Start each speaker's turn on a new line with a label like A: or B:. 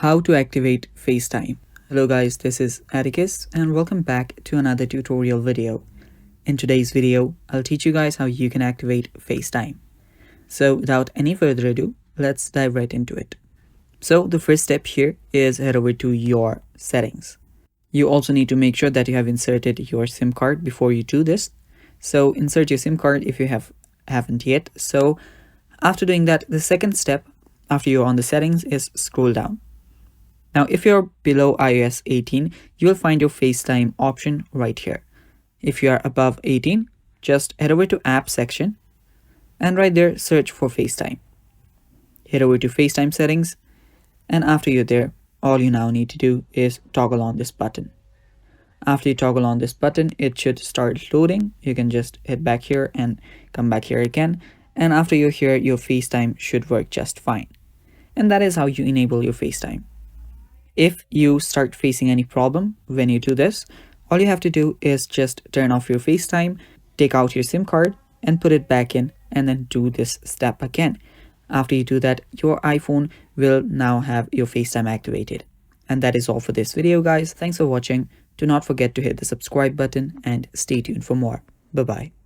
A: How to activate FaceTime. Hello guys, this is Atticus and welcome back to another tutorial video. In today's video, I'll teach you guys how you can activate FaceTime. So without any further ado, let's dive right into it. So the first step here is head over to your settings. You also need to make sure that you have inserted your SIM card before you do this. So insert your SIM card if you haven't yet. So after doing that, the second step after you're on the settings is scroll down. Now, if you're below iOS 18, you'll find your FaceTime option right here. If you are above 18, just head over to app section and right there, search for FaceTime. Head over to FaceTime settings. And after you're there, all you now need to do is toggle on this button. After you toggle on this button, it should start loading. You can just head back here and come back here again. And after you're here, your FaceTime should work just fine. And that is how you enable your FaceTime. If you start facing any problem when you do this, all you have to do is just turn off your FaceTime, take out your SIM card and put it back in and then do this step again. After you do that, your iPhone will now have your FaceTime activated. And that is all for this video, guys. Thanks for watching. Do not forget to hit the subscribe button and stay tuned for more. Bye-bye.